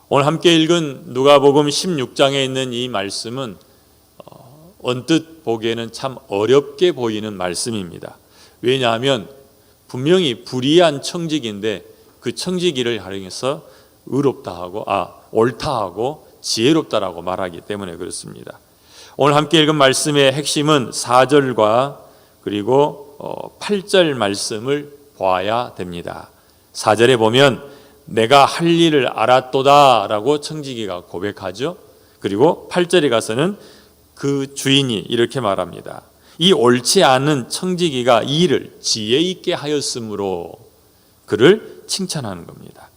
오늘 함께 읽은 누가복음 16장에 있는 이 말씀은 언뜻 보기에는 참 어렵게 보이는 말씀입니다. 왜냐하면 분명히 불의한 청지기인데 그 청지기를 활용해서 의롭다 하고 옳다 하고 지혜롭다라고 말하기 때문에 그렇습니다. 오늘 함께 읽은 말씀의 핵심은 4절과 그리고 8절 말씀을 보아야 됩니다. 4절에 보면 내가 할 일을 알았도다 라고 청지기가 고백하죠. 그리고 8절에 가서는 그 주인이 이렇게 말합니다. 이 옳지 않은 청지기가 이 일을 지혜 있게 하였으므로 그를 칭찬하는 겁니다.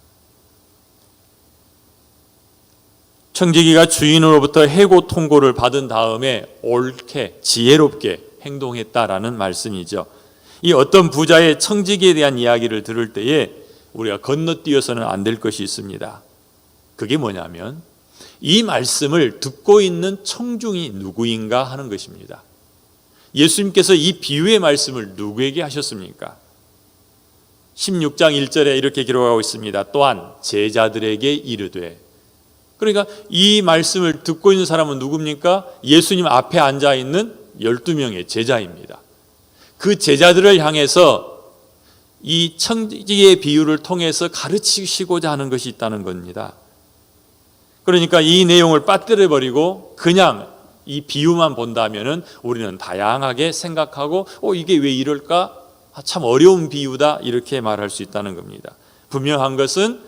청지기가 주인으로부터 해고 통고를 받은 다음에 옳게 지혜롭게 행동했다라는 말씀이죠. 이 어떤 부자의 청지기에 대한 이야기를 들을 때에 우리가 건너뛰어서는 안 될 것이 있습니다. 그게 뭐냐면 이 말씀을 듣고 있는 청중이 누구인가 하는 것입니다. 예수님께서 이 비유의 말씀을 누구에게 하셨습니까? 16장 1절에 이렇게 기록하고 있습니다. 또한 제자들에게 이르되, 그러니까 이 말씀을 듣고 있는 사람은 누굽니까? 예수님 앞에 앉아 있는 12명의 제자입니다. 그 제자들을 향해서 이 청지기의 비유를 통해서 가르치시고자 하는 것이 있다는 겁니다. 그러니까 이 내용을 빠뜨려버리고 그냥 이 비유만 본다면은 우리는 다양하게 생각하고 이게 왜 이럴까? 참 어려운 비유다 이렇게 말할 수 있다는 겁니다. 분명한 것은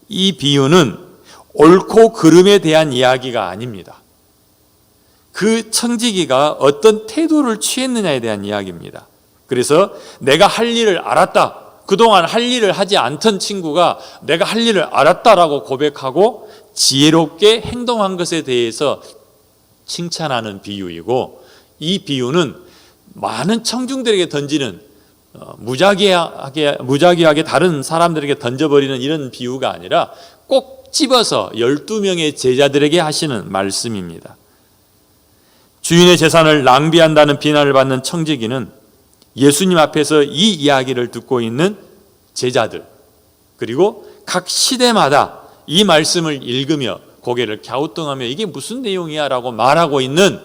이 비유는 옳고 그름에 대한 이야기가 아닙니다. 그 청지기가 어떤 태도를 취했느냐에 대한 이야기입니다. 그래서 내가 할 일을 알았다. 그동안 할 일을 하지 않던 친구가 내가 할 일을 알았다라고 고백하고 지혜롭게 행동한 것에 대해서 칭찬하는 비유이고, 이 비유는 많은 청중들에게 던지는 무작위하게 다른 사람들에게 던져버리는 이런 비유가 아니라 꼭 집어서 12명의 제자들에게 하시는 말씀입니다. 주인의 재산을 낭비한다는 비난을 받는 청지기는 예수님 앞에서 이 이야기를 듣고 있는 제자들, 그리고 각 시대마다 이 말씀을 읽으며 고개를 갸우뚱하며 이게 무슨 내용이야 라고 말하고 있는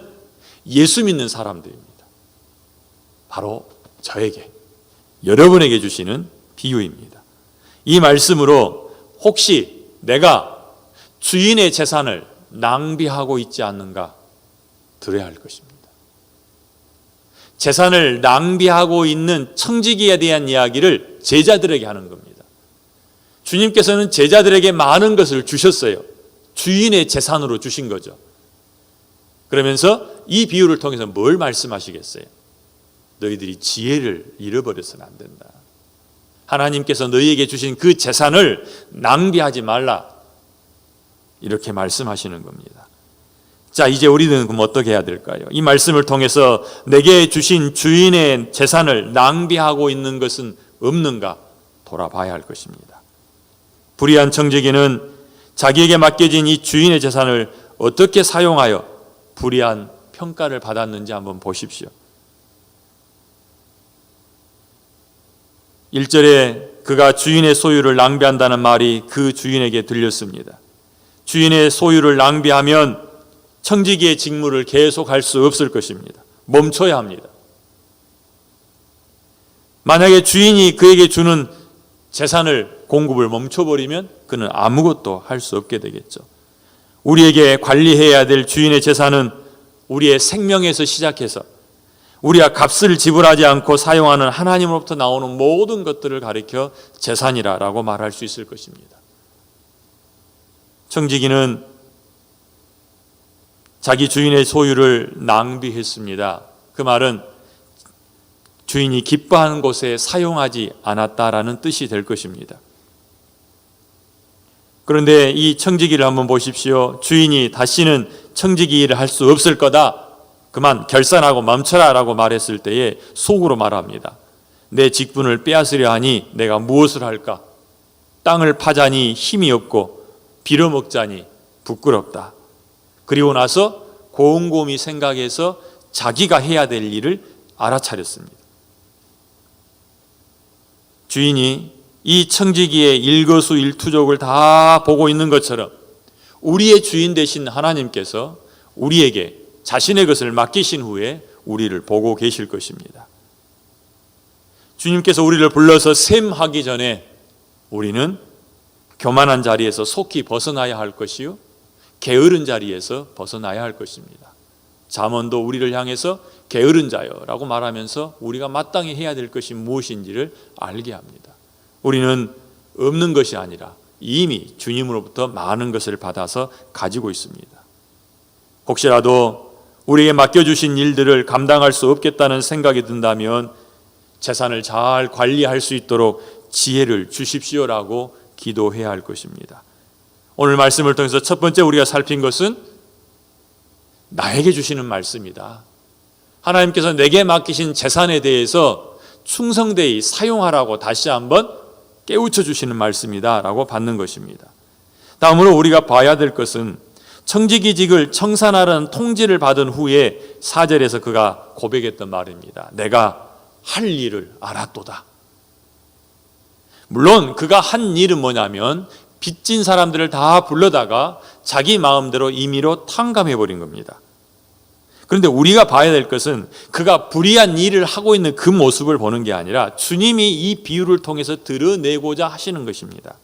예수 믿는 사람들입니다. 바로 저에게, 여러분에게 주시는 비유입니다. 이 말씀으로 혹시 내가 주인의 재산을 낭비하고 있지 않는가 들어야 할 것입니다. 재산을 낭비하고 있는 청지기에 대한 이야기를 제자들에게 하는 겁니다. 주님께서는 제자들에게 많은 것을 주셨어요. 주인의 재산으로 주신 거죠. 그러면서 이 비유를 통해서 뭘 말씀하시겠어요? 너희들이 지혜를 잃어버려서는 안 된다. 하나님께서 너희에게 주신 그 재산을 낭비하지 말라. 이렇게 말씀하시는 겁니다. 자, 이제 우리는 그럼 어떻게 해야 될까요? 이 말씀을 통해서 내게 주신 주인의 재산을 낭비하고 있는 것은 없는가 돌아봐야 할 것입니다. 불의한 청지기는 자기에게 맡겨진 이 주인의 재산을 어떻게 사용하여 불의한 평가를 받았는지 한번 보십시오. 1절에 그가 주인의 소유를 낭비한다는 말이 그 주인에게 들렸습니다. 주인의 소유를 낭비하면 청지기의 직무를 계속할 수 없을 것입니다. 멈춰야 합니다. 만약에 주인이 그에게 주는 재산을 공급을 멈춰버리면 그는 아무것도 할 수 없게 되겠죠. 우리에게 관리해야 될 주인의 재산은 우리의 생명에서 시작해서 우리가 값을 지불하지 않고 사용하는 하나님으로부터 나오는 모든 것들을 가리켜 재산이라고 말할 수 있을 것입니다. 청지기는 자기 주인의 소유를 낭비했습니다. 그 말은 주인이 기뻐하는 곳에 사용하지 않았다라는 뜻이 될 것입니다. 그런데 이 청지기를 한번 보십시오. 주인이 다시는 청지기 일을 할 수 없을 거다. 그만 결산하고 멈춰라 라고 말했을 때에 속으로 말합니다. 내 직분을 빼앗으려 하니 내가 무엇을 할까? 땅을 파자니 힘이 없고 빌어먹자니 부끄럽다. 그리고 나서 곰곰이 생각해서 자기가 해야 될 일을 알아차렸습니다. 주인이 이 청지기의 일거수일투족을 다 보고 있는 것처럼 우리의 주인 되신 하나님께서 우리에게 자신의 것을 맡기신 후에 우리를 보고 계실 것입니다. 주님께서 우리를 불러서 셈하기 전에 우리는 교만한 자리에서 속히 벗어나야 할 것이요, 게으른 자리에서 벗어나야 할 것입니다. 잠언도 우리를 향해서 게으른 자여라고 말하면서 우리가 마땅히 해야 될 것이 무엇인지를 알게 합니다. 우리는 없는 것이 아니라 이미 주님으로부터 많은 것을 받아서 가지고 있습니다. 혹시라도 우리에게 맡겨주신 일들을 감당할 수 없겠다는 생각이 든다면 재산을 잘 관리할 수 있도록 지혜를 주십시오라고 기도해야 할 것입니다. 오늘 말씀을 통해서 첫 번째 우리가 살핀 것은 나에게 주시는 말씀이다. 하나님께서 내게 맡기신 재산에 대해서 충성되이 사용하라고 다시 한번 깨우쳐 주시는 말씀이다 라고 받는 것입니다. 다음으로 우리가 봐야 될 것은 청지기직을 청산하라는 통지를 받은 후에 4절에서 그가 고백했던 말입니다. 내가 할 일을 알았도다. 물론 그가 한 일은 뭐냐면 빚진 사람들을 다 불러다가 자기 마음대로 임의로 탕감해버린 겁니다. 그런데 우리가 봐야 될 것은 그가 불의한 일을 하고 있는 그 모습을 보는 게 아니라 주님이 이 비유를 통해서 드러내고자 하시는 것입니다.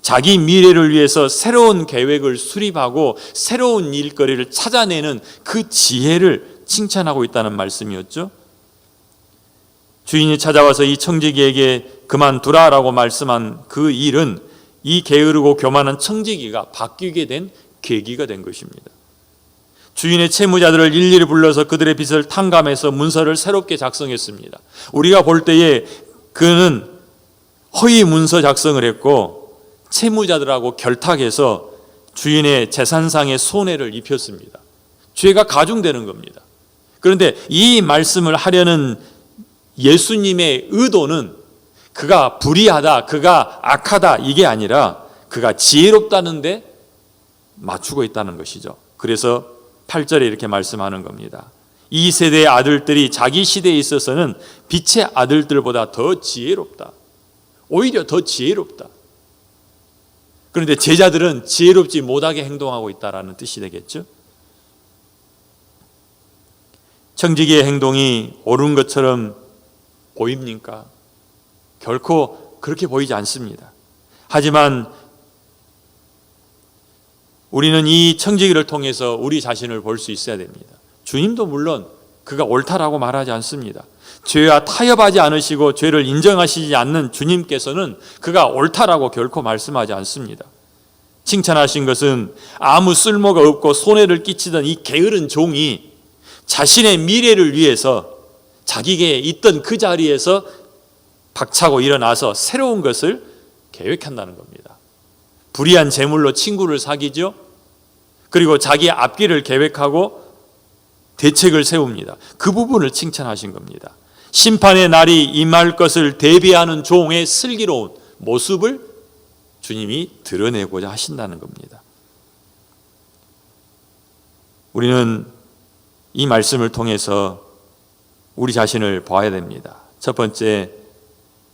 자기 미래를 위해서 새로운 계획을 수립하고 새로운 일거리를 찾아내는 그 지혜를 칭찬하고 있다는 말씀이었죠. 주인이 찾아와서 이 청지기에게 그만두라라고 말씀한 그 일은 이 게으르고 교만한 청지기가 바뀌게 된 계기가 된 것입니다. 주인의 채무자들을 일일이 불러서 그들의 빚을 탕감해서 문서를 새롭게 작성했습니다. 우리가 볼 때에 그는 허위 문서 작성을 했고 채무자들하고 결탁해서 주인의 재산상의 손해를 입혔습니다. 죄가 가중되는 겁니다. 그런데 이 말씀을 하려는 예수님의 의도는 그가 불의하다, 그가 악하다 이게 아니라 그가 지혜롭다는데 맞추고 있다는 것이죠. 그래서 8절에 이렇게 말씀하는 겁니다. 이 세대의 아들들이 자기 시대에 있어서는 빛의 아들들보다 더 지혜롭다. 오히려 더 지혜롭다. 그런데 제자들은 지혜롭지 못하게 행동하고 있다는 뜻이 되겠죠. 청지기의 행동이 옳은 것처럼 보입니까? 결코 그렇게 보이지 않습니다. 하지만 우리는 이 청지기를 통해서 우리 자신을 볼 수 있어야 됩니다. 주님도 물론 그가 옳다라고 말하지 않습니다. 죄와 타협하지 않으시고 죄를 인정하시지 않는 주님께서는 그가 옳다라고 결코 말씀하지 않습니다. 칭찬하신 것은 아무 쓸모가 없고 손해를 끼치던 이 게으른 종이 자신의 미래를 위해서 자기에게 있던 그 자리에서 박차고 일어나서 새로운 것을 계획한다는 겁니다. 불의한 재물로 친구를 사귀죠. 그리고 자기의 앞길을 계획하고 대책을 세웁니다. 그 부분을 칭찬하신 겁니다. 심판의 날이 임할 것을 대비하는 종의 슬기로운 모습을 주님이 드러내고자 하신다는 겁니다. 우리는 이 말씀을 통해서 우리 자신을 봐야 됩니다. 첫 번째,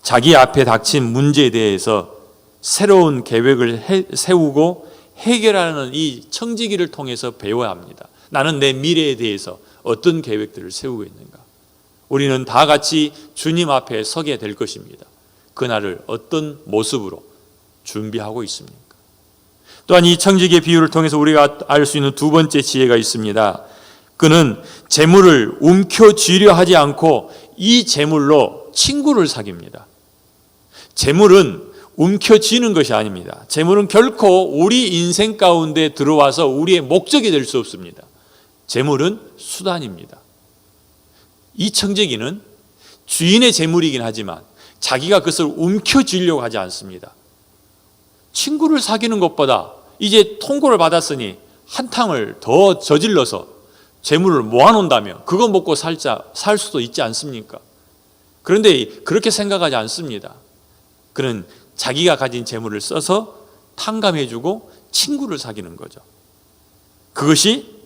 자기 앞에 닥친 문제에 대해서 새로운 계획을 세우고 해결하는 이 청지기를 통해서 배워야 합니다. 나는 내 미래에 대해서 어떤 계획들을 세우고 있는가? 우리는 다 같이 주님 앞에 서게 될 것입니다. 그날을 어떤 모습으로 준비하고 있습니까? 또한 이 청지기의 비유를 통해서 우리가 알 수 있는 두 번째 지혜가 있습니다. 그는 재물을 움켜쥐려 하지 않고 이 재물로 친구를 사깁니다. 재물은 움켜쥐는 것이 아닙니다. 재물은 결코 우리 인생 가운데 들어와서 우리의 목적이 될 수 없습니다. 재물은 수단입니다. 이 청지기는 주인의 재물이긴 하지만 자기가 그것을 움켜쥐려고 하지 않습니다. 친구를 사귀는 것보다 이제 통고를 받았으니 한탕을 더 저질러서 재물을 모아놓는다면 그거 먹고 살 수도 있지 않습니까? 그런데 그렇게 생각하지 않습니다. 그는 자기가 가진 재물을 써서 탕감해주고 친구를 사귀는 거죠. 그것이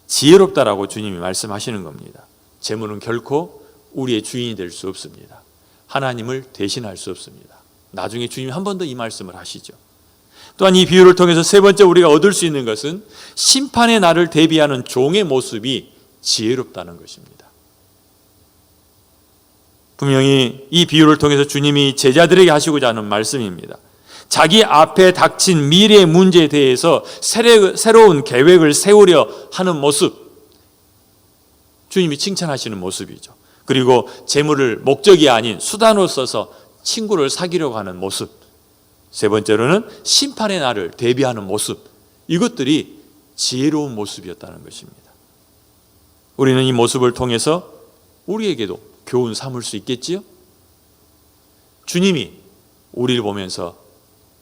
지혜롭다라고 주님이 말씀하시는 겁니다. 재물은 결코 우리의 주인이 될 수 없습니다. 하나님을 대신할 수 없습니다. 나중에 주님이 한 번 더 이 말씀을 하시죠. 또한 이 비유를 통해서 세 번째 우리가 얻을 수 있는 것은 심판의 날을 대비하는 종의 모습이 지혜롭다는 것입니다. 분명히 이 비유를 통해서 주님이 제자들에게 하시고자 하는 말씀입니다. 자기 앞에 닥친 미래의 문제에 대해서 새로운 계획을 세우려 하는 모습, 주님이 칭찬하시는 모습이죠. 그리고 재물을 목적이 아닌 수단으로 써서 친구를 사귀려고 하는 모습, 세 번째로는 심판의 날을 대비하는 모습, 이것들이 지혜로운 모습이었다는 것입니다. 우리는 이 모습을 통해서 우리에게도 교훈 삼을 수 있겠지요? 주님이 우리를 보면서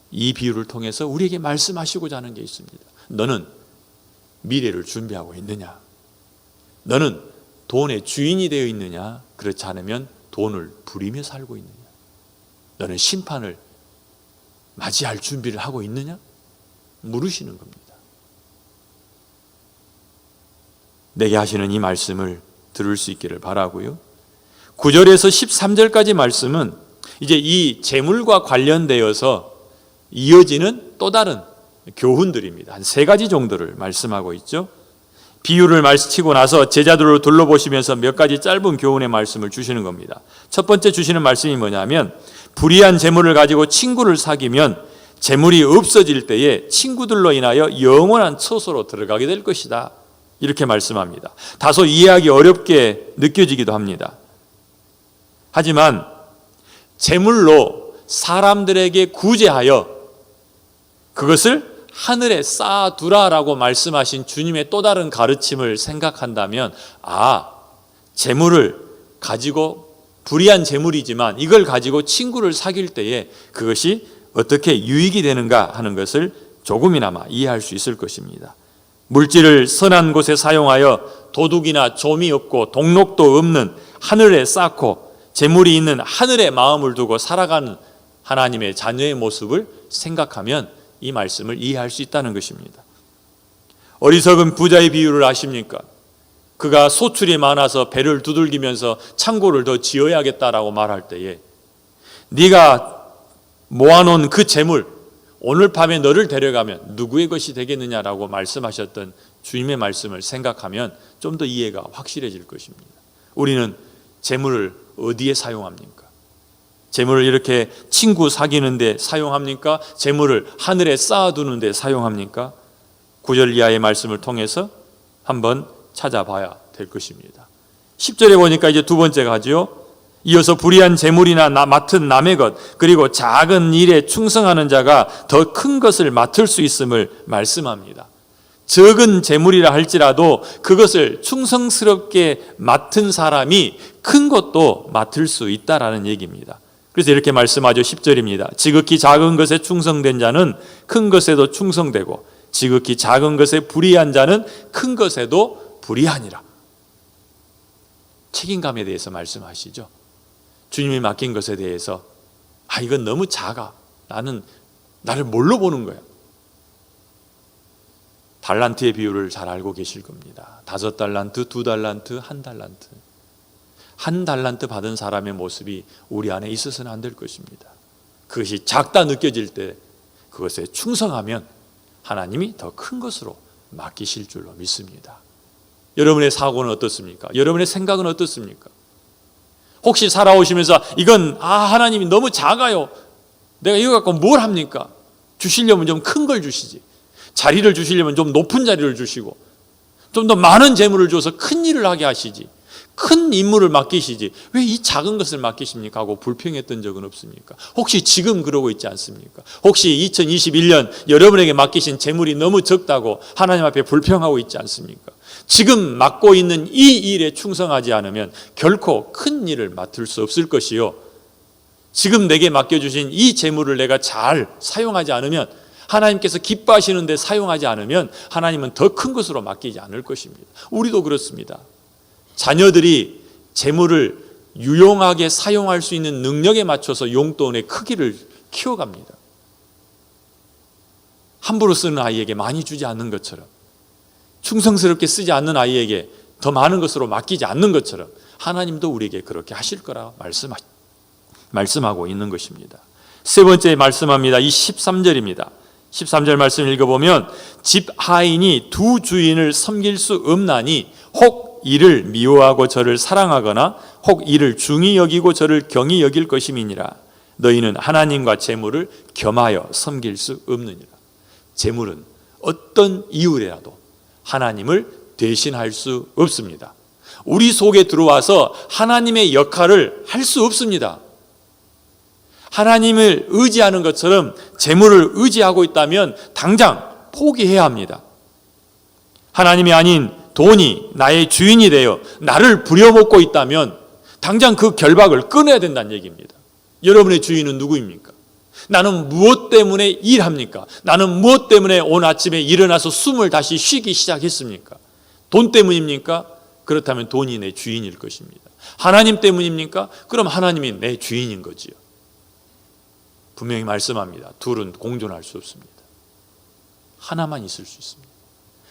이 비유를 통해서 우리에게 말씀하시고자 하는 게 있습니다. 너는 미래를 준비하고 있느냐? 너는 돈의 주인이 되어 있느냐? 그렇지 않으면 돈을 부리며 살고 있느냐? 너는 심판을 맞이할 준비를 하고 있느냐? 물으시는 겁니다. 내게 하시는 이 말씀을 들을 수 있기를 바라고요. 9절에서 13절까지 말씀은 이제 이 재물과 관련되어서 이어지는 또 다른 교훈들입니다. 한 세 가지 정도를 말씀하고 있죠. 비유를 말씀치고 나서 제자들을 둘러보시면서 몇 가지 짧은 교훈의 말씀을 주시는 겁니다. 첫 번째 주시는 말씀이 뭐냐면, 불의한 재물을 가지고 친구를 사귀면 재물이 없어질 때에 친구들로 인하여 영원한 처소로 들어가게 될 것이다, 이렇게 말씀합니다. 다소 이해하기 어렵게 느껴지기도 합니다. 하지만 재물로 사람들에게 구제하여 그것을 하늘에 쌓아두라라고 말씀하신 주님의 또 다른 가르침을 생각한다면, 재물을 가지고, 불의한 재물이지만 이걸 가지고 친구를 사귈 때에 그것이 어떻게 유익이 되는가 하는 것을 조금이나마 이해할 수 있을 것입니다. 물질을 선한 곳에 사용하여 도둑이나 좀이 없고 동록도 없는 하늘에 쌓고 재물이 있는 하늘의 마음을 두고 살아가는 하나님의 자녀의 모습을 생각하면 이 말씀을 이해할 수 있다는 것입니다. 어리석은 부자의 비유를 아십니까? 그가 소출이 많아서 배를 두들기면서 창고를 더 지어야겠다라고 말할 때에, 네가 모아놓은 그 재물, 오늘 밤에 너를 데려가면 누구의 것이 되겠느냐라고 말씀하셨던 주님의 말씀을 생각하면 좀 더 이해가 확실해질 것입니다. 우리는 재물을 어디에 사용합니까? 재물을 이렇게 친구 사귀는 데 사용합니까? 재물을 하늘에 쌓아두는 데 사용합니까? 9절 이하의 말씀을 통해서 한번 찾아봐야 될 것입니다. 10절에 보니까 이제 두 번째가 하죠. 이어서 불의한 재물이나 맡은 남의 것, 그리고 작은 일에 충성하는 자가 더 큰 것을 맡을 수 있음을 말씀합니다. 적은 재물이라 할지라도 그것을 충성스럽게 맡은 사람이 큰 것도 맡을 수 있다라는 얘기입니다. 그래서 이렇게 말씀하죠. 10절입니다. 지극히 작은 것에 충성된 자는 큰 것에도 충성되고 지극히 작은 것에 불의한 자는 큰 것에도 불의하니라. 책임감에 대해서 말씀하시죠. 주님이 맡긴 것에 대해서 이건 너무 작아. 나를 뭘로 보는 거야? 달란트의 비율을 잘 알고 계실 겁니다. 5달란트, 2달란트, 1달란트. 1달란트 받은 사람의 모습이 우리 안에 있어서는 안 될 것입니다. 그것이 작다 느껴질 때 그것에 충성하면 하나님이 더 큰 것으로 맡기실 줄로 믿습니다. 여러분의 사고는 어떻습니까? 여러분의 생각은 어떻습니까? 혹시 살아오시면서 이건 하나님이 너무 작아요. 내가 이거 갖고 뭘 합니까? 주시려면 좀 큰 걸 주시지. 자리를 주시려면 좀 높은 자리를 주시고 좀 더 많은 재물을 줘서 큰 일을 하게 하시지. 큰 임무를 맡기시지. 왜 이 작은 것을 맡기십니까? 하고 불평했던 적은 없습니까? 혹시 지금 그러고 있지 않습니까? 혹시 2021년 여러분에게 맡기신 재물이 너무 적다고 하나님 앞에 불평하고 있지 않습니까? 지금 맡고 있는 이 일에 충성하지 않으면 결코 큰 일을 맡을 수 없을 것이요, 지금 내게 맡겨주신 이 재물을 내가 잘 사용하지 않으면, 하나님께서 기뻐하시는 데 사용하지 않으면 하나님은 더 큰 것으로 맡기지 않을 것입니다. 우리도 그렇습니다. 자녀들이 재물을 유용하게 사용할 수 있는 능력에 맞춰서 용돈의 크기를 키워갑니다. 함부로 쓰는 아이에게 많이 주지 않는 것처럼, 충성스럽게 쓰지 않는 아이에게 더 많은 것으로 맡기지 않는 것처럼 하나님도 우리에게 그렇게 하실 거라 말씀하고 있는 것입니다. 세 번째 말씀합니다. 이 13절입니다. 13절 말씀 읽어보면 집 하인이 두 주인을 섬길 수 없나니 혹 이를 미워하고 저를 사랑하거나 혹 이를 중히 여기고 저를 경히 여길 것임이니라. 너희는 하나님과 재물을 겸하여 섬길 수 없느니라. 재물은 어떤 이유라도 하나님을 대신할 수 없습니다. 우리 속에 들어와서 하나님의 역할을 할 수 없습니다. 하나님을 의지하는 것처럼 재물을 의지하고 있다면 당장 포기해야 합니다. 하나님이 아닌 돈이 나의 주인이 되어 나를 부려먹고 있다면 당장 그 결박을 끊어야 된다는 얘기입니다. 여러분의 주인은 누구입니까? 나는 무엇 때문에 일합니까? 나는 무엇 때문에 오늘 아침에 일어나서 숨을 다시 쉬기 시작했습니까? 돈 때문입니까? 그렇다면 돈이 내 주인일 것입니다. 하나님 때문입니까? 그럼 하나님이 내 주인인 거지요. 분명히 말씀합니다. 둘은 공존할 수 없습니다. 하나만 있을 수 있습니다.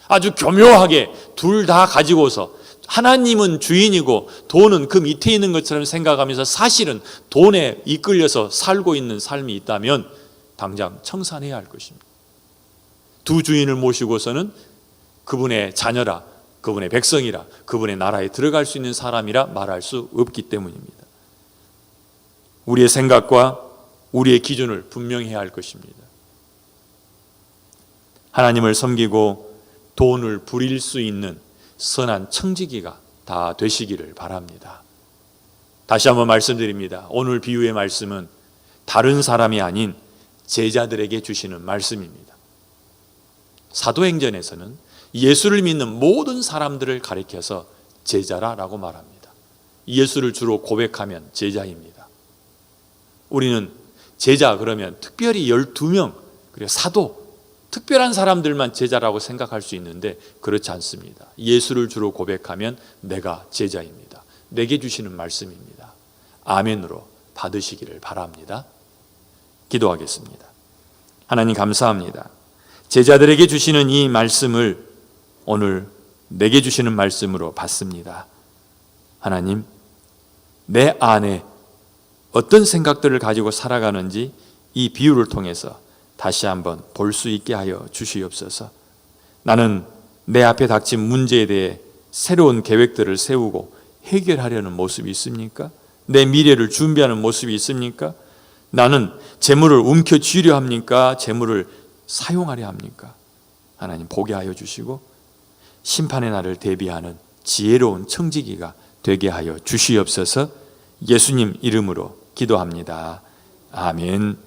아주 교묘하게 둘 다 가지고서 하나님은 주인이고 돈은 그 밑에 있는 것처럼 생각하면서 사실은 돈에 이끌려서 살고 있는 삶이 있다면 당장 청산해야 할 것입니다. 두 주인을 모시고서는 그분의 자녀라, 그분의 백성이라, 그분의 나라에 들어갈 수 있는 사람이라 말할 수 없기 때문입니다. 우리의 생각과 우리의 기준을 분명히 해야 할 것입니다. 하나님을 섬기고 돈을 부릴 수 있는 선한 청지기가 다 되시기를 바랍니다. 다시 한번 말씀드립니다. 오늘 비유의 말씀은 다른 사람이 아닌 제자들에게 주시는 말씀입니다. 사도행전에서는 예수를 믿는 모든 사람들을 가리켜서 제자라고 말합니다. 예수를 주로 고백하면 제자입니다. 우리는 제자 그러면 특별히 12명, 그리고 사도, 특별한 사람들만 제자라고 생각할 수 있는데 그렇지 않습니다. 예수를 주로 고백하면 내가 제자입니다. 내게 주시는 말씀입니다. 아멘으로 받으시기를 바랍니다. 기도하겠습니다. 하나님 감사합니다. 제자들에게 주시는 이 말씀을 오늘 내게 주시는 말씀으로 받습니다. 하나님, 내 안에 어떤 생각들을 가지고 살아가는지 이 비유를 통해서 다시 한번 볼 수 있게 하여 주시옵소서. 나는 내 앞에 닥친 문제에 대해 새로운 계획들을 세우고 해결하려는 모습이 있습니까? 내 미래를 준비하는 모습이 있습니까? 나는 재물을 움켜쥐려 합니까? 재물을 사용하려 합니까? 하나님 보게 하여 주시고 심판의 날을 대비하는 지혜로운 청지기가 되게 하여 주시옵소서. 예수님 이름으로 기도합니다. 아멘.